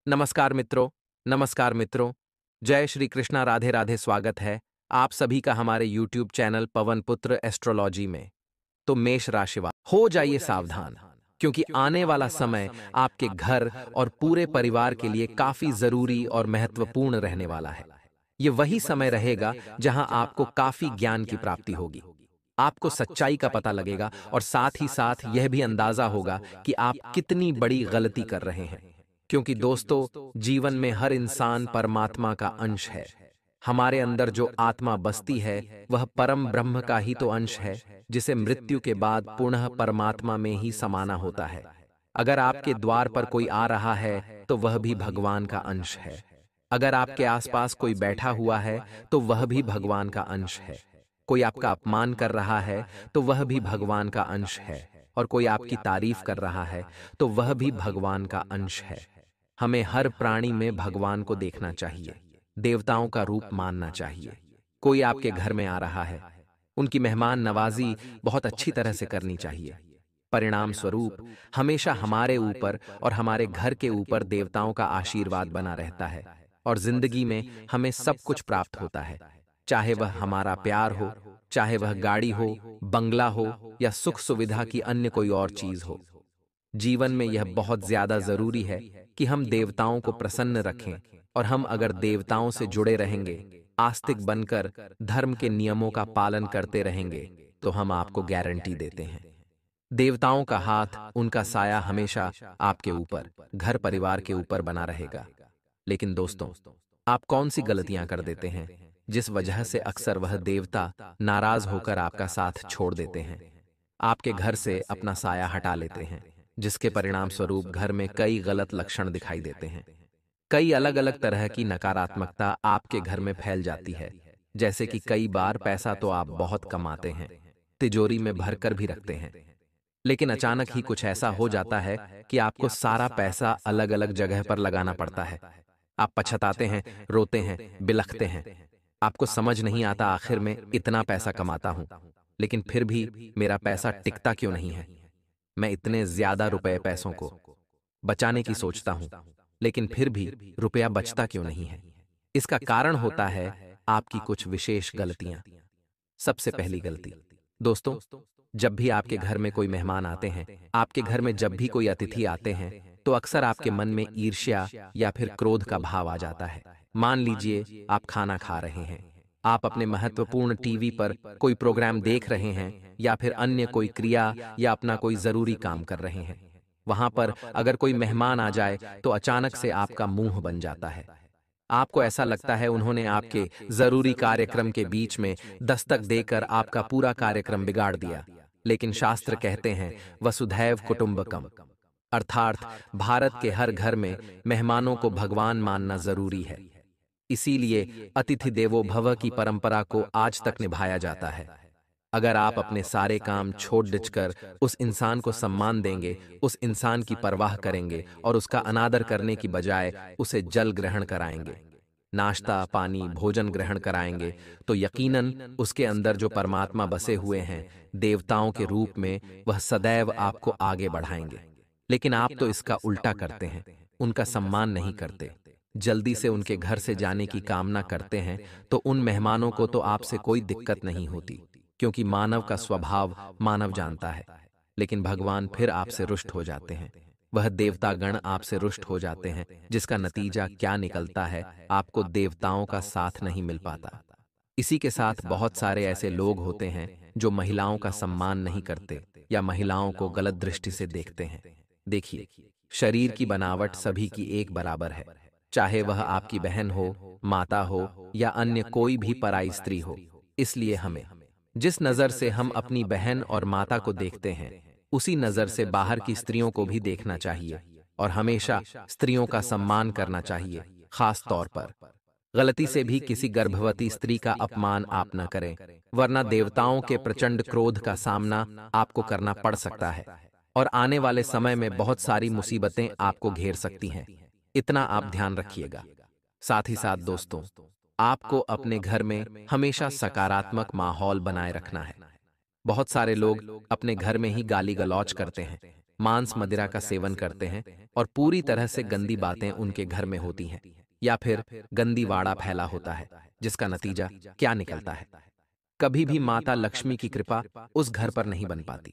नमस्कार मित्रों। नमस्कार मित्रों। जय श्री कृष्णा, राधे राधे। स्वागत है आप सभी का हमारे YouTube चैनल पवन पुत्र एस्ट्रोलॉजी में। तो मेष राशिवाला हो जाइए सावधान, क्योंकि आने वाला समय आपके घर और पूरे परिवार के लिए काफी जरूरी और महत्वपूर्ण रहने वाला है। ये वही समय रहेगा जहां आपको काफी ज्ञान की प्राप्ति होगी, आपको सच्चाई का पता लगेगा और साथ ही साथ यह भी अंदाजा होगा कि आप कितनी बड़ी गलती कर रहे हैं। क्योंकि दोस्तों, जीवन में हर इंसान परमात्मा का अंश है। हमारे अंदर जो आत्मा बसती है वह परम ब्रह्म का ही तो अंश है, जिसे मृत्यु के बाद पुनः परमात्मा में ही समाना होता है। अगर आपके द्वार पर कोई आ रहा है तो वह भी भगवान का अंश है। अगर आपके आसपास कोई बैठा हुआ है तो वह भी भगवान का अंश है। कोई आपका अपमान कर रहा है तो वह भी भगवान का अंश है, और कोई आपकी तारीफ कर रहा है तो वह भी भगवान का अंश है। हमें हर प्राणी में भगवान को देखना चाहिए, देवताओं का रूप मानना चाहिए। कोई आपके घर में आ रहा है, उनकी मेहमान नवाजी बहुत अच्छी तरह से करनी चाहिए। परिणाम स्वरूप हमेशा हमारे ऊपर और हमारे घर के ऊपर देवताओं का आशीर्वाद बना रहता है, और जिंदगी में हमें सब कुछ प्राप्त होता है। चाहे वह हमारा प्यार हो, चाहे वह गाड़ी हो, बंगला हो, या सुख सुविधा की अन्य कोई और चीज हो। जीवन में यह बहुत ज्यादा जरूरी है कि हम देवताओं को प्रसन्न रखें, और हम अगर देवताओं से जुड़े रहेंगे, आस्तिक बनकर धर्म के नियमों का पालन करते रहेंगे, तो हम आपको गारंटी देते हैं, देवताओं का हाथ, उनका साया हमेशा आपके ऊपर, घर परिवार के ऊपर बना रहेगा। लेकिन दोस्तों, आप कौन सी गलतियां कर देते हैं जिस वजह से अक्सर वह देवता नाराज होकर आपका साथ छोड़ देते हैं? आपके घर से अपना साया हटा लेते हैं, जिसके परिणाम स्वरूप घर में कई गलत लक्षण दिखाई देते हैं। कई अलग अलग तरह की नकारात्मकता आपके घर में फैल जाती है। जैसे कि कई बार पैसा तो आप बहुत कमाते हैं, तिजोरी में भरकर भी रखते हैं, लेकिन अचानक ही कुछ ऐसा हो जाता है कि आपको सारा पैसा अलग अलग जगह पर लगाना पड़ता है। आप पछताते हैं, रोते हैं, बिलखते हैं। आपको समझ नहीं आता आखिर में इतना पैसा कमाता हूं, लेकिन फिर भी मेरा पैसा टिकता क्यों नहीं है। मैं इतने ज्यादा रुपए पैसों को बचाने की सोचता हूं, लेकिन फिर भी रुपया बचता क्यों नहीं है। इसका कारण होता है आपकी कुछ विशेष गलतियां। सबसे पहली गलती, दोस्तों, जब भी आपके घर में कोई मेहमान आते हैं, आपके घर में जब भी कोई अतिथि आते हैं, तो अक्सर आपके मन में ईर्ष्या या फिर क्रोध का भाव आ जाता है। मान लीजिए आप खाना खा रहे हैं, आप अपने महत्वपूर्ण टीवी पर कोई प्रोग्राम देख रहे हैं, या फिर अन्य कोई क्रिया या अपना कोई जरूरी काम कर रहे हैं। वहां पर अगर कोई मेहमान आ जाए तो अचानक से आपका मुंह बन जाता है। आपको ऐसा लगता है उन्होंने आपके जरूरी कार्यक्रम के बीच में दस्तक देकर आपका पूरा कार्यक्रम बिगाड़ दिया। लेकिन शास्त्र कहते हैं वसुधैव कुटुंबकम, अर्थात भारत के हर घर में मेहमानों को भगवान मानना जरूरी है। इसीलिए अतिथि देवो भव की परंपरा को आज तक निभाया जाता है। अगर आप अपने सारे काम छोड़ डिचकर उस इंसान को सम्मान देंगे, उस इंसान की परवाह करेंगे और उसका अनादर करने की बजाय उसे जल ग्रहण कराएंगे, नाश्ता पानी भोजन ग्रहण कराएंगे, तो यकीनन उसके अंदर जो परमात्मा बसे हुए हैं देवताओं के रूप में, वह सदैव आपको आगे बढ़ाएंगे। लेकिन आप तो इसका उल्टा करते हैं, उनका सम्मान नहीं करते, जल्दी से उनके घर से जाने की कामना करते हैं। तो उन मेहमानों को तो आपसे कोई दिक्कत नहीं होती, क्योंकि मानव का स्वभाव मानव जानता है। लेकिन भगवान फिर आपसे रुष्ट हो जाते हैं, वह देवता गण आपसे रुष्ट हो जाते हैं, जिसका नतीजा क्या निकलता है, आपको देवताओं का साथ नहीं मिल पाता। इसी के साथ बहुत सारे ऐसे लोग होते हैं जो महिलाओं का सम्मान नहीं करते या महिलाओं को गलत दृष्टि से देखते हैं। देखिए, शरीर की बनावट सभी की एक बराबर है, चाहे वह आपकी बहन हो, माता हो, या अन्य कोई भी पराई स्त्री हो। इसलिए हमें जिस नजर से हम अपनी बहन और माता को देखते हैं, उसी नजर से बाहर की स्त्रियों को भी देखना चाहिए, और हमेशा स्त्रियों का सम्मान करना चाहिए। खास तौर पर गलती से भी किसी गर्भवती स्त्री का अपमान आप न करें, वरना देवताओं के प्रचंड क्रोध का सामना आपको करना पड़ सकता है, और आने वाले समय में बहुत सारी मुसीबतें आपको घेर सकती हैं। इतना आप ध्यान रखिएगा। साथ ही साथ दोस्तों, आपको अपने घर में हमेशा सकारात्मक माहौल बनाए रखना है। बहुत सारे लोग अपने घर में ही गाली गलौज करते हैं, मांस मदिरा का सेवन करते हैं और पूरी तरह से गंदी बातें उनके घर में होती हैं, या फिर गंदी वाड़ा फैला होता है, जिसका नतीजा क्या निकलता है? कभी भी माता लक्ष्मी की कृपा उस घर पर नहीं बन पाती।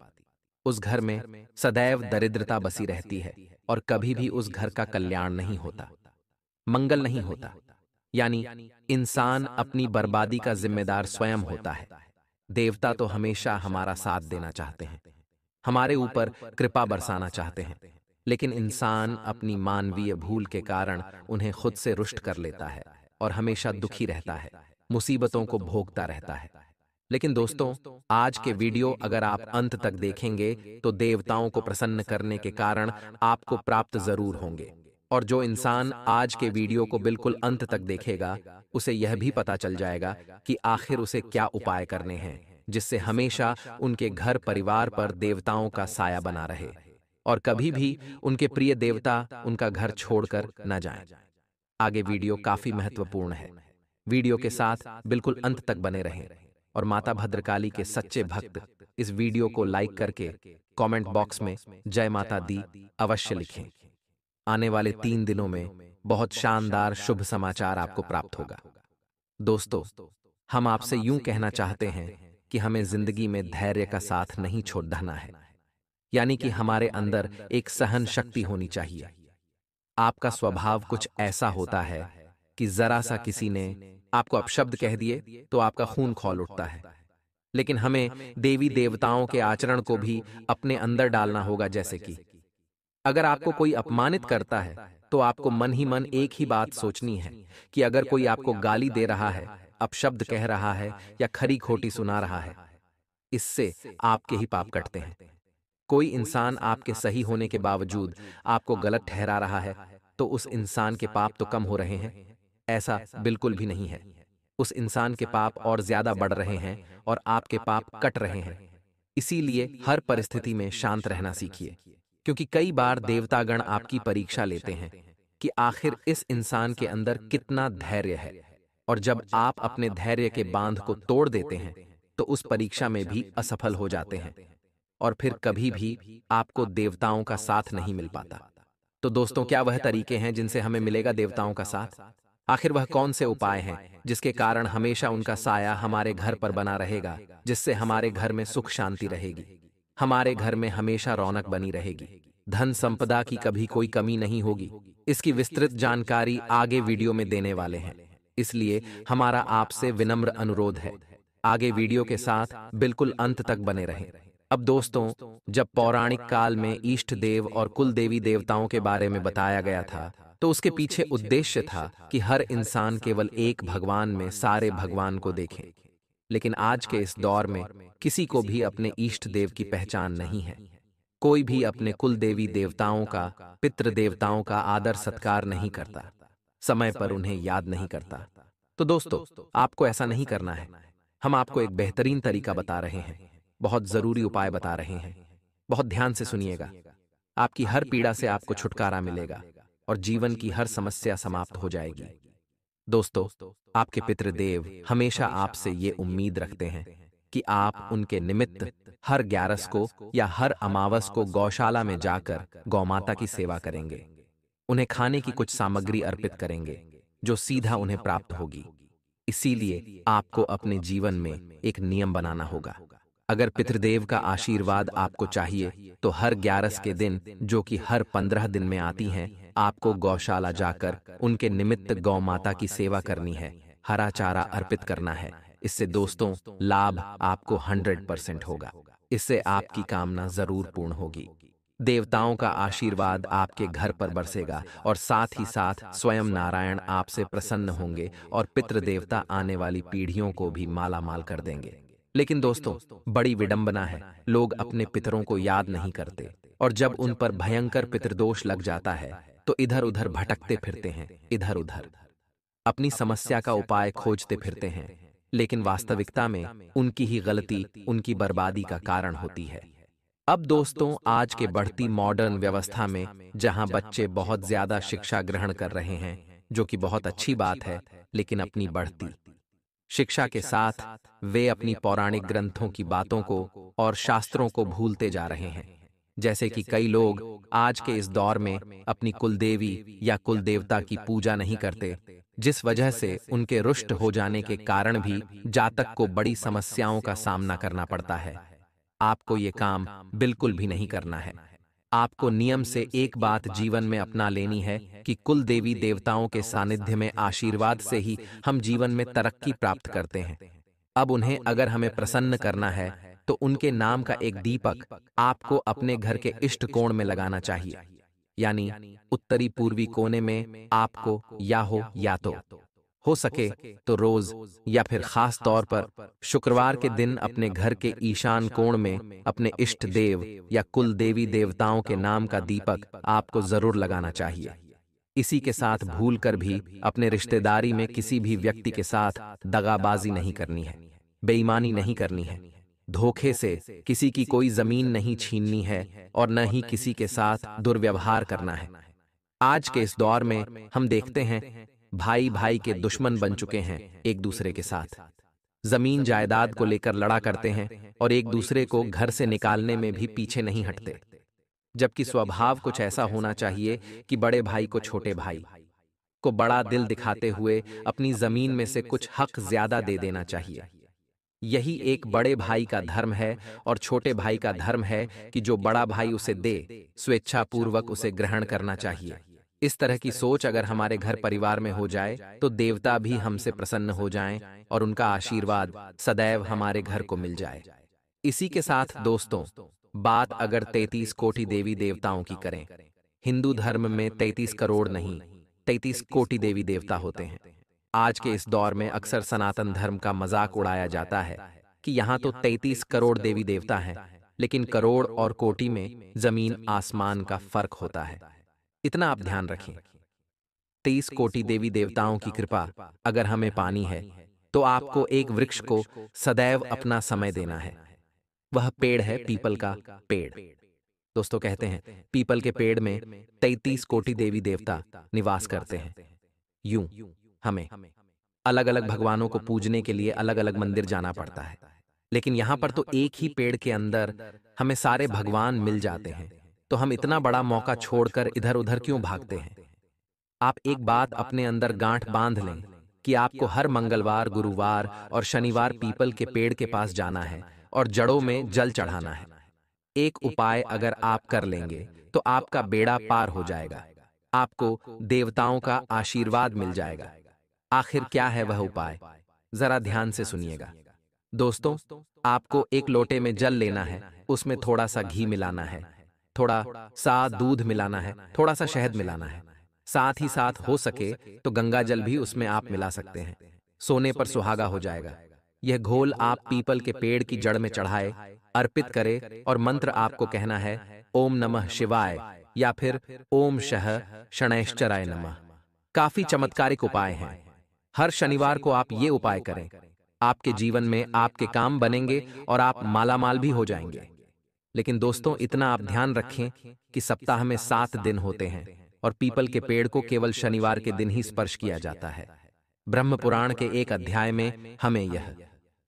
उस घर में सदैव दरिद्रता बसी रहती है और कभी भी उस घर का कल्याण नहीं होता, मंगल नहीं होता। यानी इंसान अपनी बर्बादी का जिम्मेदार स्वयं होता है। देवता तो हमेशा हमारा साथ देना चाहते हैं, हमारे ऊपर कृपा बरसाना चाहते हैं, लेकिन इंसान अपनी मानवीय भूल के कारण उन्हें खुद से रुष्ट कर लेता है और हमेशा दुखी रहता है, मुसीबतों को भोगता रहता है। लेकिन दोस्तों, आज के वीडियो अगर आप अंत तक देखेंगे तो देवताओं को प्रसन्न करने के कारण आपको प्राप्त जरूर होंगे। और जो इंसान आज के वीडियो को बिल्कुल अंत तक देखेगा, उसे यह भी पता चल जाएगा कि आखिर उसे क्या उपाय करने हैं जिससे हमेशा उनके घर परिवार पर देवताओं का साया बना रहे और कभी भी उनके प्रिय देवता उनका घर छोड़कर न जाएं। आगे वीडियो काफी महत्वपूर्ण है। वीडियो के साथ बिल्कुल अंत तक बने रहें और माता भद्रकाली के सच्चे भक्त इस वीडियो को लाइक करके कमेंट बॉक्स में जय माता दी अवश्य लिखें। आने वाले 3 दिनों में बहुत शानदार शुभ समाचार आपको प्राप्त होगा। दोस्तों, हम आपसे यूं कहना चाहते हैं कि हमें जिंदगी में धैर्य का साथ नहीं छोड़ना है, यानी कि हमारे अंदर एक सहन शक्ति होनी चाहिए। आपका स्वभाव कुछ ऐसा होता है कि जरा सा किसी ने आपको अपशब्द कह दिए तो आपका खून खौल उठता है, लेकिन हमें देवी देवताओं के आचरण को भी अपने अंदर डालना होगा। जैसे कि अगर आपको कोई अपमानित करता है तो आपको मन ही मन एक ही बात सोचनी है कि अगर कोई आपको गाली दे रहा है, अपशब्द कह रहा है या खरी खोटी सुना रहा है, इससे आपके ही पाप कटते हैं। कोई इंसान आपके सही होने के बावजूद आपको गलत ठहरा रहा है तो उस इंसान के पाप तो कम हो रहे हैं? ऐसा बिल्कुल भी नहीं है। उस इंसान के पाप और ज्यादा बढ़ रहे हैं और आपके पाप कट रहे हैं। इसीलिए हर परिस्थिति में शांत रहना सीखिए, क्योंकि कई बार देवतागण आपकी परीक्षा लेते हैं कि आखिर इस इंसान के अंदर कितना धैर्य है, और जब आप अपने धैर्य के बांध को तोड़ देते हैं तो उस परीक्षा में भी असफल हो जाते हैं और फिर कभी भी आपको देवताओं का साथ नहीं मिल पाता। तो दोस्तों, क्या वह तरीके हैं जिनसे हमें मिलेगा देवताओं का साथ? आखिर वह कौन से उपाय हैं जिसके कारण हमेशा उनका साया हमारे घर पर बना रहेगा, जिससे हमारे घर में सुख शांति रहेगी, हमारे घर में हमेशा रौनक बनी रहेगी, धन संपदा की कभी कोई कमी नहीं होगी? इसकी विस्तृत जानकारी आगे वीडियो में देने वाले हैं, इसलिए हमारा आपसे विनम्र अनुरोध है, आगे वीडियो के साथ बिल्कुल अंत तक बने रहें। अब दोस्तों, जब पौराणिक काल में इष्ट देव और कुल देवी देवताओं के बारे में बताया गया था, तो उसके पीछे उद्देश्य था कि हर इंसान केवल एक भगवान में सारे भगवान को देखे। लेकिन आज के इस दौर में किसी को भी अपने इष्ट देव की पहचान नहीं है। कोई भी अपने कुल देवी देवताओं का, पितृ देवताओं का आदर सत्कार नहीं करता, समय पर उन्हें याद नहीं करता। तो दोस्तों, आपको ऐसा नहीं करना है। हम आपको एक बेहतरीन तरीका बता रहे हैं, बहुत जरूरी उपाय बता रहे हैं। बहुत ध्यान से सुनिएगा। आपकी हर पीड़ा से आपको छुटकारा मिलेगा और जीवन की हर समस्या समाप्त हो जाएगी। दोस्तों, आपके पितृदेव हमेशा आपसे ये उम्मीद रखते हैं कि आप उनके निमित्त हर 11 को या हर अमावस को गौशाला में जाकर गौमाता की सेवा करेंगे। उन्हें खाने की कुछ सामग्री अर्पित करेंगे जो सीधा उन्हें प्राप्त होगी। इसीलिए आपको अपने जीवन में एक नियम बनाना होगा। अगर पितृदेव का आशीर्वाद आपको चाहिए तो हर 11 के दिन, जो कि हर 15 दिन में आती हैं, आपको गौशाला जाकर उनके निमित्त गौ माता की सेवा करनी है, हरा चारा अर्पित करना है। इससे दोस्तों, लाभ आपको 100% होगा। इससे आपकी कामना जरूर पूर्ण होगी। देवताओं का आशीर्वाद आपके घर पर बरसेगा और साथ ही साथ स्वयं नारायण आपसे प्रसन्न होंगे और पितृदेवता आने वाली पीढ़ियों को भी माला माल कर देंगे। लेकिन दोस्तों, बड़ी विडंबना है, लोग अपने पितरों को याद नहीं करते और जब उन पर भयंकर पितृदोष लग जाता है तो इधर उधर भटकते फिरते हैं, इधर उधर अपनी समस्या का उपाय खोजते फिरते हैं, लेकिन वास्तविकता में उनकी ही गलती उनकी बर्बादी का कारण होती है। अब दोस्तों, आज के बढ़ती मॉडर्न व्यवस्था में जहां बच्चे बहुत ज्यादा शिक्षा ग्रहण कर रहे हैं, जो कि बहुत अच्छी बात है, लेकिन अपनी बढ़ती शिक्षा के साथ वे अपनी पौराणिक ग्रंथों की बातों को और शास्त्रों को भूलते जा रहे हैं। जैसे कि कई लोग आज के इस दौर में अपनी कुलदेवी या कुल देवता की पूजा नहीं करते, जिस वजह से उनके रुष्ट हो जाने के कारण भी जातक को बड़ी समस्याओं का सामना करना पड़ता है। आपको ये काम बिल्कुल भी नहीं करना है। आपको नियम से एक बात जीवन में अपना लेनी है कि कुल देवी देवताओं के सानिध्य में आशीर्वाद से ही हम जीवन में तरक्की प्राप्त करते हैं। अब उन्हें अगर हमें प्रसन्न करना है तो उनके नाम का एक दीपक आपको अपने घर के इष्ट कोण में लगाना चाहिए, यानी उत्तरी पूर्वी कोने में आपको या तो हो सके तो रोज या फिर खास तौर पर शुक्रवार के दिन अपने घर के ईशान कोण में अपने इष्ट देव या कुल देवी देवताओं के नाम का दीपक आपको जरूर लगाना चाहिए। इसी के साथ भूलकर भी अपने रिश्तेदारी में किसी भी व्यक्ति के साथ दगाबाजी नहीं करनी है, बेईमानी नहीं करनी है, धोखे से किसी की कोई जमीन नहीं छीननी है और न ही किसी के साथ दुर्व्यवहार करना है। आज के इस दौर में हम देखते हैं भाई भाई के दुश्मन बन चुके हैं, एक दूसरे के साथ जमीन जायदाद को लेकर लड़ा करते हैं और एक दूसरे को घर से निकालने में भी पीछे नहीं हटते, जबकि स्वभाव कुछ ऐसा होना चाहिए कि बड़े भाई को छोटे भाई को बड़ा दिल दिखाते हुए अपनी जमीन में से कुछ हक ज्यादा दे देना चाहिए। यही एक बड़े भाई का धर्म है और छोटे भाई का धर्म है कि जो बड़ा भाई उसे दे, स्वेच्छापूर्वक उसे ग्रहण करना चाहिए। इस तरह की सोच अगर हमारे घर परिवार में हो जाए तो देवता भी हमसे प्रसन्न हो जाएं और उनका आशीर्वाद सदैव हमारे घर को मिल जाए। इसी के साथ दोस्तों, बात अगर 33 कोटि देवी देवताओं की करें, हिंदू धर्म में 33 करोड़ नहीं 33 कोटि देवी देवता होते हैं। आज के इस दौर में अक्सर सनातन धर्म का मजाक उड़ाया जाता है कि यहाँ तो 33 करोड़ देवी देवता हैं, लेकिन करोड़ और कोटि में जमीन आसमान का फर्क होता है। इतना आप ध्यान रखें। 23 कोटि देवी देवताओं की कृपा अगर हमें पानी है तो आपको एक वृक्ष को सदैव अपना समय देना है। वह पेड़ है पीपल का पेड़। दोस्तों कहते हैं पीपल के पेड़ में 33 कोटि देवी देवता निवास करते हैं। यूं हमें अलग अलग भगवानों को पूजने के लिए अलग अलग मंदिर जाना पड़ता है, लेकिन यहां पर तो एक ही पेड़ के अंदर हमें सारे भगवान मिल जाते हैं, तो हम इतना बड़ा मौका छोड़कर इधर उधर क्यों भागते हैं। आप एक बात अपने अंदर गांठ बांध लें कि आपको हर मंगलवार, गुरुवार और शनिवार पीपल के पेड़ के पास जाना है और जड़ों में जल चढ़ाना है। एक उपाय अगर आप कर लेंगे तो आपका बेड़ा पार हो जाएगा, आपको देवताओं का आशीर्वाद मिल जाएगा। आखिर क्या है वह उपाय, जरा ध्यान से सुनिएगा। दोस्तों, आपको एक लोटे में जल लेना है, उसमें थोड़ा सा घी मिलाना है, थोड़ा सा दूध मिलाना है, थोड़ा सा शहद मिलाना है, साथ ही साथ हो सके तो गंगा जल भी उसमें आप मिला सकते हैं। सोने पर सुहागा हो जाएगा। यह घोल आप पीपल के पेड़ की जड़ में चढ़ाए, अर्पित करे और मंत्र आपको कहना है ओम नमः शिवाय या फिर ओम शः शनैश्चराय नमः। काफी चमत्कारिक उपाय हैं। हर शनिवार को आप ये उपाय करें, आपके जीवन में आपके काम बनेंगे और आप मालामाल भी हो जाएंगे। लेकिन दोस्तों, इतना आप ध्यान रखें कि सप्ताह में 7 दिन होते हैं और पीपल के पेड़ को केवल शनिवार के दिन ही स्पर्श किया जाता है। ब्रह्म पुराण के एक अध्याय में हमें यह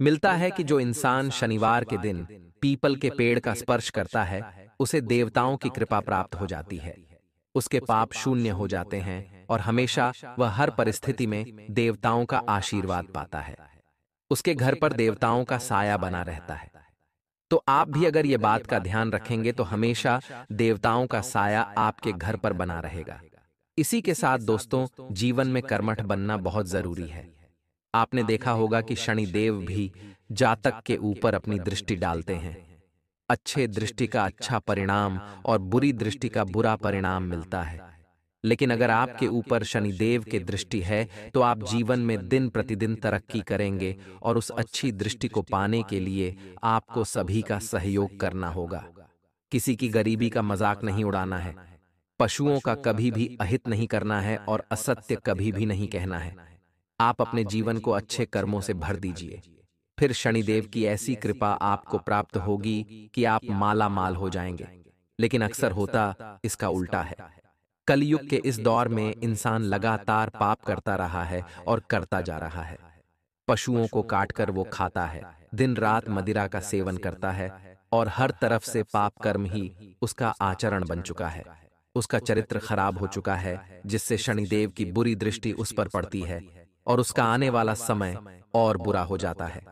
मिलता है कि जो इंसान शनिवार के दिन पीपल के पेड़ का स्पर्श करता है उसे देवताओं की कृपा प्राप्त हो जाती है, उसके पाप शून्य हो जाते हैं और हमेशा वह हर परिस्थिति में देवताओं का आशीर्वाद पाता है। उसके घर पर देवताओं का साया बना रहता है। तो आप भी अगर ये बात का ध्यान रखेंगे तो हमेशा देवताओं का साया आपके घर पर बना रहेगा। इसी के साथ दोस्तों, जीवन में कर्मठ बनना बहुत जरूरी है। आपने देखा होगा कि शनिदेव भी जातक के ऊपर अपनी दृष्टि डालते हैं। अच्छे दृष्टि का अच्छा परिणाम और बुरी दृष्टि का बुरा परिणाम मिलता है। लेकिन अगर आपके ऊपर शनिदेव की दृष्टि है तो आप जीवन में दिन प्रतिदिन तरक्की करेंगे और उस अच्छी दृष्टि को पाने के लिए आपको सभी का सहयोग करना होगा। किसी की गरीबी का मजाक नहीं उड़ाना है, पशुओं का कभी भी अहित नहीं करना है और असत्य कभी भी नहीं कहना है। आप अपने जीवन को अच्छे कर्मों से भर दीजिए, फिर शनिदेव की ऐसी कृपा आपको प्राप्त होगी कि आप माला माल हो जाएंगे। लेकिन अक्सर होता इसका उल्टा है। कलयुग के इस दौर में इंसान लगातार पाप करता रहा है और करता जा रहा है। पशुओं को काटकर वो खाता है, दिन रात मदिरा का सेवन करता है, और हर तरफ से पाप कर्म ही उसका आचरण बन चुका है। उसका चरित्र खराब हो चुका है, जिससे शनिदेव की बुरी दृष्टि उस पर पड़ती है और उसका आने वाला समय और बुरा हो जाता है।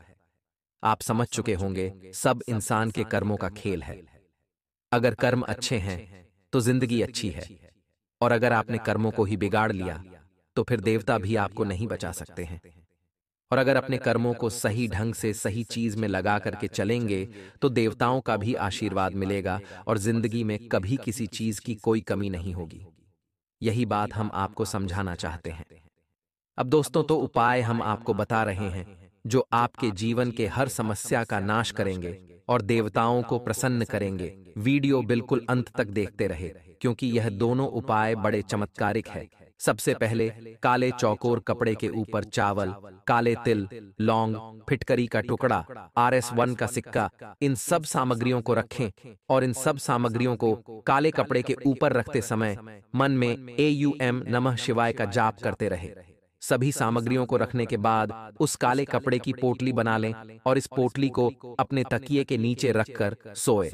आप समझ चुके होंगे, सब इंसान के कर्मों का खेल है। अगर कर्म अच्छे हैं तो जिंदगी अच्छी है, और अगर आपने कर्मों को ही बिगाड़ लिया तो फिर देवता भी आपको नहीं बचा सकते हैं। और अगर अपने कर्मों को सही ढंग से सही चीज में लगा करके चलेंगे तो देवताओं का भी आशीर्वाद मिलेगा और जिंदगी में कभी किसी चीज की कोई कमी नहीं होगी। यही बात हम आपको समझाना चाहते हैं। अब दोस्तों, तो उपाय हम आपको बता रहे हैं जो आपके जीवन के हर समस्या का नाश करेंगे और देवताओं को प्रसन्न करेंगे। वीडियो बिल्कुल अंत तक देखते रहे, क्योंकि यह दोनों उपाय बड़े चमत्कारिक है। सबसे पहले, काले चौकोर कपड़े के ऊपर चावल, काले तिल, लौंग, फिटकरी का टुकड़ा, RS1 का सिक्का, इन सब सामग्रियों को रखें और इन सब सामग्रियों को काले कपड़े के ऊपर रखते समय मन में AUM नमः शिवाय का जाप करते रहे। सभी सामग्रियों को रखने के बाद उस काले कपड़े की पोटली बना लें और इस पोटली को अपने तकिए के नीचे रखकर सोए।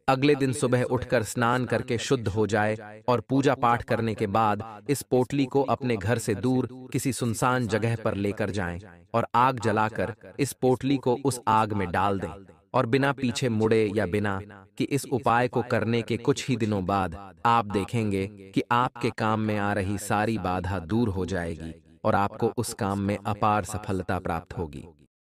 अगले दिन सुबह उठकर स्नान करके शुद्ध हो जाए और पूजा पाठ करने के बाद इस पोटली को अपने घर से दूर किसी सुनसान जगह पर लेकर जाएं और आग जलाकर इस पोटली को उस आग में डाल दें, और बिना पीछे मुड़े या बिना कि इस उपाय को करने के कुछ ही दिनों बाद आप देखेंगे कि आपके काम में आ रही सारी बाधा दूर हो जाएगी और आपको उस काम में अपार सफलता प्राप्त होगी।